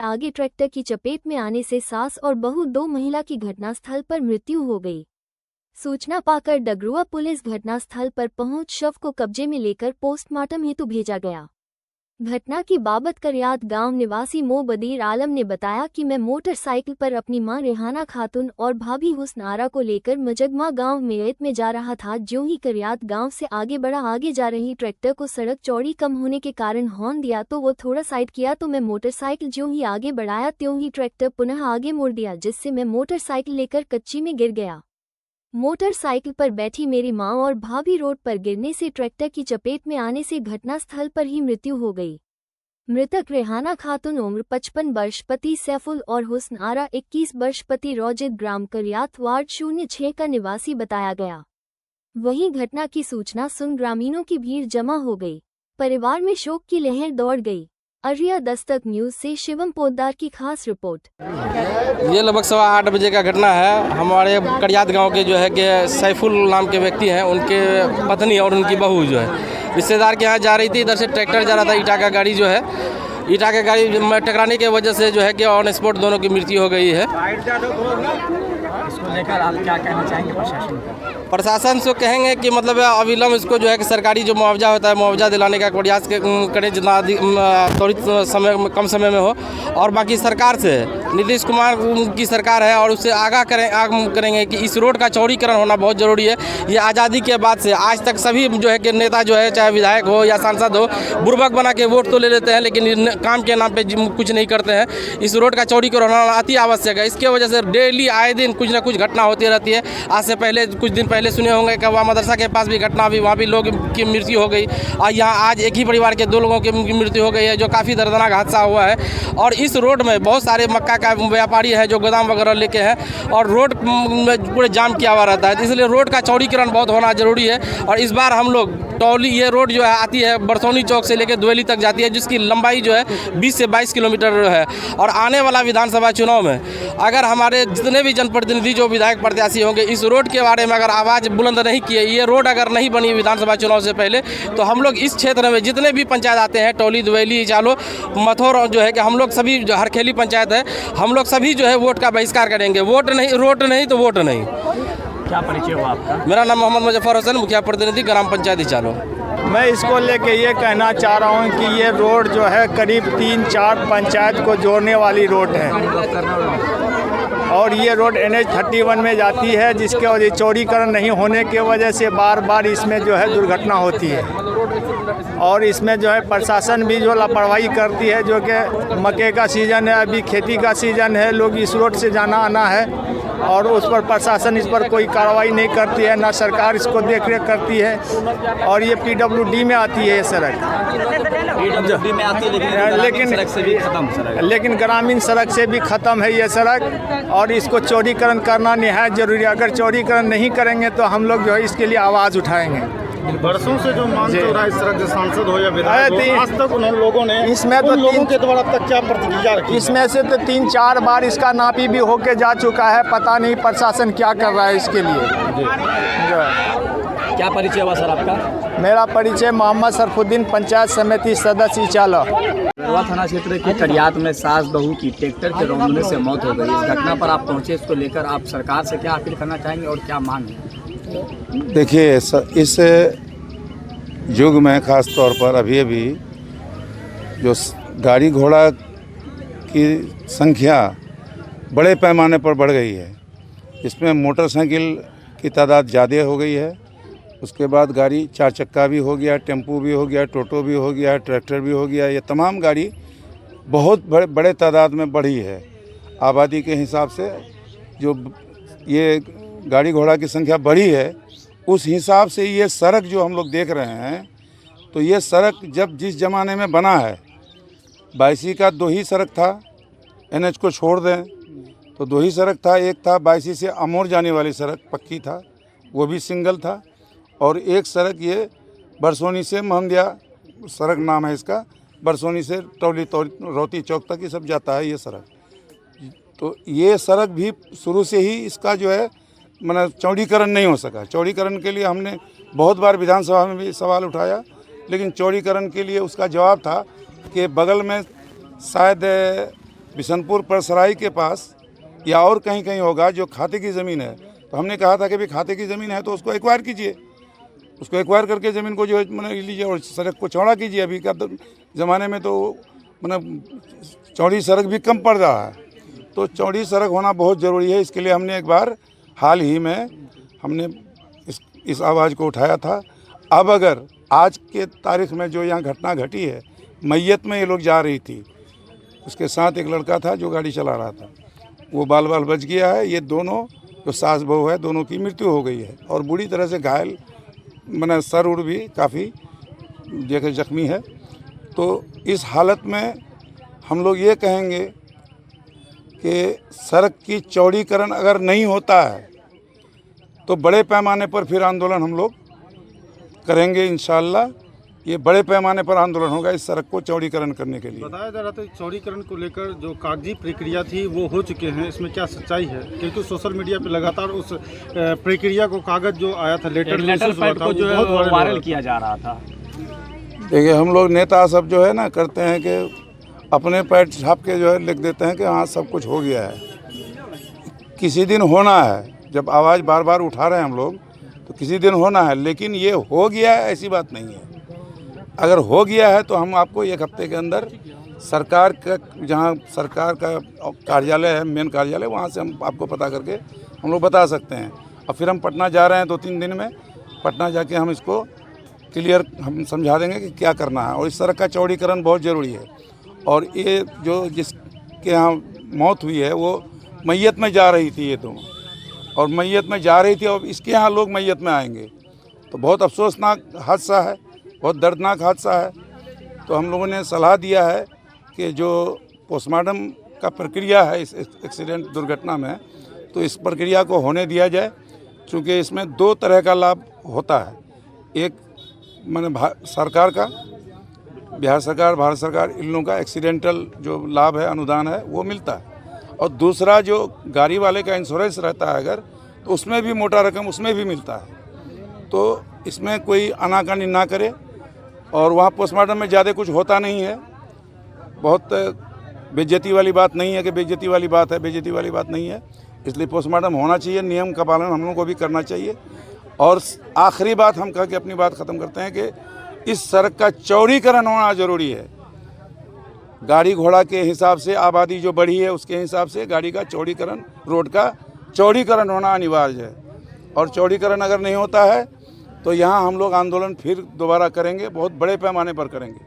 आगे ट्रैक्टर की चपेट में आने से सास और बहू दो महिला की घटनास्थल पर मृत्यु हो गई। सूचना पाकर डगरुआ पुलिस घटनास्थल पर पहुंच शव को कब्जे में लेकर पोस्टमार्टम हेतु भेजा गया। घटना की बाबत करयात गांव निवासी मोबदीर आलम ने बताया कि मैं मोटरसाइकिल पर अपनी मां रेहाना खातून और भाभी हुस्न आरा को लेकर मजगमा गांव मेरठ में जा रहा था। ज्यों ही करयात गांव से आगे बढ़ा, आगे जा रही ट्रैक्टर को सड़क चौड़ी कम होने के कारण हॉर्न दिया तो वो थोड़ा साइड किया तो मैं मोटरसाइकिल ज्यों ही आगे बढ़ाया त्यों ही ट्रैक्टर पुनः आगे मोड़ दिया, जिससे मैं मोटरसाइकिल लेकर कच्ची में गिर गया। मोटरसाइकिल पर बैठी मेरी मां और भाभी रोड पर गिरने से ट्रैक्टर की चपेट में आने से घटनास्थल पर ही मृत्यु हो गई। मृतक रेहाना खातून उम्र 55 वर्ष, पति सैफुल और हुस्न आरा 21 वर्ष, पति रौजिद, ग्राम करयात वार्ड 06 का निवासी बताया गया। वहीं घटना की सूचना सुन ग्रामीणों की भीड़ जमा हो गई। परिवार में शोक की लहर दौड़ गई। अरिया दस्तक न्यूज से शिवम पोद्दार की खास रिपोर्ट। ये लगभग 8:15 बजे का घटना है। हमारे करयात गांव के जो है कि सैफुल नाम के व्यक्ति हैं, उनके पत्नी और उनकी बहू जो है रिश्तेदार के यहाँ जा रही थी। इधर से ट्रैक्टर जा रहा था, ईटा का गाड़ी जो है, ईटा का गाड़ी में टकराने की वजह से जो है कि ऑन स्पॉट दोनों की मृत्यु हो गई है। इसको लेकर आप क्या कहना चाहेंगे प्रशासन को? प्रशासन से कहेंगे कि मतलब अविलंब इसको जो है कि सरकारी जो मुआवजा होता है मुआवजा दिलाने का प्रयास करें, जितना त्वरित समय में, कम समय में हो। और बाकी सरकार से नीतीश कुमार की सरकार है और उससे आगाह करेंगे कि इस रोड का चौड़ीकरण होना बहुत ज़रूरी है। ये आज़ादी के बाद से आज तक सभी जो है कि नेता जो है, चाहे विधायक हो या सांसद हो, बुर्बक बना के वोट तो ले लेते हैं, लेकिन काम के नाम पे कुछ नहीं करते हैं। इस रोड का चौड़ीकरण होना अति आवश्यक है। इसके वजह से डेली आए दिन कुछ ना कुछ घटना होती रहती है। आज से पहले कुछ दिन पहले सुने होंगे कि वहाँ मदरसा के पास भी घटना हुई, वहाँ भी लोग की मृत्यु हो गई। और यहाँ आज एक ही परिवार के 2 लोगों की मृत्यु हो गई है, जो काफ़ी दर्दनाक हादसा हुआ है। और इस रोड में बहुत सारे मक्का का व्यापारी है जो गोदाम वगैरह लेके हैं और रोड में पूरे जाम किया हुआ रहता है, इसलिए रोड का चौड़ीकरण बहुत होना जरूरी है। और इस बार हम लोग टौली, ये रोड जो है आती है बरसौनी चौक से लेकर दुवेली तक जाती है, जिसकी लंबाई जो है 20 से 22 किलोमीटर है। और आने वाला विधानसभा चुनाव में अगर हमारे जितने भी जनप्रतिनिधि जो विधायक प्रत्याशी होंगे इस रोड के बारे में अगर आवाज़ बुलंद नहीं किए, ये रोड अगर नहीं बनी विधानसभा चुनाव से पहले, तो हम लोग इस क्षेत्र में जितने भी पंचायत आते हैं, टौली, दुवेली, चालो, मथौर, जो है कि हम लोग सभी, जो हरखेली पंचायत है, हम लोग सभी जो है वोट का बहिष्कार करेंगे। वोट नहीं, रोड नहीं तो वोट नहीं। क्या परिचय हुआ आपका? मेरा नाम मोहम्मद मुजफ्फर हुसैन, मुखिया प्रतिनिधि ग्राम पंचायत चालो। मैं इसको लेके ये कहना चाह रहा हूँ कि ये रोड जो है करीब 3-4 पंचायत को जोड़ने वाली रोड है और ये रोड NH 31 में जाती है, जिसके वजह चौड़ीकरण नहीं होने की वजह से बार बार इसमें जो है दुर्घटना होती है। और इसमें जो है प्रशासन भी जो लापरवाही करती है, जो कि मक्के का सीज़न है, अभी खेती का सीज़न है, लोग इस रोड से जाना आना है और उस पर प्रशासन इस पर कोई कार्रवाई नहीं करती है, ना सरकार इसको देख रेख करती है। और ये PWD में आती है ये सड़क, PWD में आती है, लेकिन सड़क से भी खत्म, लेकिन ग्रामीण सड़क से भी ख़त्म है ये सड़क। और इसको चौड़ीकरण करना निहायत जरूरी है। अगर चौड़ीकरण नहीं करेंगे तो हम लोग जो है इसके लिए आवाज़ उठाएंगे। बरसों से जो मांग हो रहा है इस तरह के सांसद हो या विधायक हो, आज तक उन लोगों ने इसमें तो लोगों के द्वारा अब तक क्या प्रतिक्रिया रखी? इसमें से तो 3-4 बार इसका नापी भी होके जा चुका है। पता नहीं प्रशासन क्या कर रहा है इसके लिए। क्या परिचय हुआ सर आपका? मेरा परिचय मोहम्मद सरफुद्दीन, पंचायत समिति सदस्य इचाला। डगरुआ थाना क्षेत्र के करयात में सास बहू की ट्रैक्टर के रौंदने से मौत हो गई। इस घटना पर आप पहुंचे, इसको लेकर आप सरकार से क्या अपील करना चाहेंगे और क्या मांग है? देखिए, इस युग में ख़ास तौर पर अभी जो गाड़ी घोड़ा की संख्या बड़े पैमाने पर बढ़ गई है, इसमें मोटरसाइकिल की तादाद ज़्यादा हो गई है। उसके बाद गाड़ी 4 चक्का भी हो गया, टेम्पू भी हो गया, टोटो भी हो गया, ट्रैक्टर भी हो गया। ये तमाम गाड़ी बहुत बड़े तादाद में बढ़ी है। आबादी के हिसाब से जो ये गाड़ी घोड़ा की संख्या बढ़ी है, उस हिसाब से ये सड़क जो हम लोग देख रहे हैं, तो ये सड़क जब जिस ज़माने में बना है, 22 का 2 ही सड़क था। NH को छोड़ दें तो 2 ही सड़क था। एक था 22 से अमोर जाने वाली सड़क, पक्की था, वो भी सिंगल था। और एक सड़क ये बरसोनी से महमदिया सड़क नाम है इसका, बरसोनी से टौली रौती चौक तक ये सब जाता है ये सड़क। तो ये सड़क भी शुरू से ही इसका जो है मतलब चौड़ीकरण नहीं हो सका। चौड़ीकरण के लिए हमने बहुत बार विधानसभा में भी सवाल उठाया, लेकिन चौड़ीकरण के लिए उसका जवाब था कि बगल में शायद बिशनपुर परसराई के पास या और कहीं कहीं होगा जो खाते की ज़मीन है। तो हमने कहा था कि भाई खाते की ज़मीन है तो उसको एक्वायर कीजिए, उसको एक्वायर करके ज़मीन को जो है मैंने लीजिए और सड़क को चौड़ा कीजिए। अभी का ज़माने में तो मतलब चौड़ी सड़क भी कम पड़ रहा है, तो चौड़ी सड़क होना बहुत ज़रूरी है। इसके लिए हमने एक बार हाल ही में हमने इस आवाज़ को उठाया था। अब अगर आज के तारीख में जो यहाँ घटना घटी है, मैयत में ये लोग जा रही थी, उसके साथ एक लड़का था जो गाड़ी चला रहा था, वो बाल बाल बच गया है। ये दोनों जो सास बहू है दोनों की मृत्यु हो गई है और बुरी तरह से घायल मैंने सर उड़ भी काफ़ी जगह जख्मी है। तो इस हालत में हम लोग ये कहेंगे कि सड़क की चौड़ीकरण अगर नहीं होता है तो बड़े पैमाने पर फिर आंदोलन हम लोग करेंगे इंशाअल्लाह। ये बड़े पैमाने पर आंदोलन होगा इस सड़क को चौड़ीकरण करने के लिए। बताया जा रहा था चौड़ीकरण को लेकर जो कागजी प्रक्रिया थी वो हो चुके हैं, इसमें क्या सच्चाई है? क्योंकि सोशल मीडिया पे लगातार उस प्रक्रिया को कागज जो आया था लेटर पैड को जो है वायरल किया जा रहा था। देखिए हम लोग नेता सब जो है ना करते हैं कि अपने पैड छाप के जो है लिख देते हैं कि हाँ सब कुछ हो गया है। किसी दिन होना है, जब आवाज़ बार बार उठा रहे हैं हम लोग तो किसी दिन होना है, लेकिन ये हो गया है ऐसी बात नहीं है। अगर हो गया है तो हम आपको एक हफ्ते के अंदर सरकार का जहाँ सरकार का कार्यालय है, मेन कार्यालय, वहाँ से हम आपको पता करके हम लोग बता सकते हैं। और फिर हम पटना जा रहे हैं 2-3 दिन में, पटना जाके हम इसको क्लियर हम समझा देंगे कि क्या करना है। और इस सड़क का चौड़ीकरण बहुत ज़रूरी है। और ये जो जिसके यहाँ मौत हुई है वो मैयत में जा रही थी, ये दोनों, और मैयत में जा रही थी और इसके यहाँ लोग मैयत में आएंगे तो बहुत अफसोसनाक हादसा है, बहुत दर्दनाक हादसा है। तो हम लोगों ने सलाह दिया है कि जो पोस्टमार्टम का प्रक्रिया है इस एक्सीडेंट दुर्घटना में, तो इस प्रक्रिया को होने दिया जाए, क्योंकि इसमें 2 तरह का लाभ होता है। एक मैंने सरकार का, बिहार सरकार, भारत सरकार, इन लोगों का एक्सीडेंटल जो लाभ है, अनुदान है, वो मिलता है। और दूसरा जो गाड़ी वाले का इंश्योरेंस रहता है अगर, तो उसमें भी मोटा रकम उसमें भी मिलता है। तो इसमें कोई आनाकानी ना करे। और वहाँ पोस्टमार्टम में ज़्यादा कुछ होता नहीं है, बहुत बेइज्जती वाली बात नहीं है कि बेइज्जती वाली बात है, बेइज्जती वाली बात नहीं है। इसलिए पोस्टमार्टम होना चाहिए, नियम का पालन हम लोगों को भी करना चाहिए। और आखिरी बात हम कह के अपनी बात ख़त्म करते हैं कि इस सड़क का चौड़ीकरण होना ज़रूरी है। गाड़ी घोड़ा के हिसाब से आबादी जो बढ़ी है उसके हिसाब से गाड़ी का चौड़ीकरण, रोड का चौड़ीकरण होना अनिवार्य है। और चौड़ीकरण अगर नहीं होता है तो यहाँ हम लोग आंदोलन फिर दोबारा करेंगे, बहुत बड़े पैमाने पर करेंगे।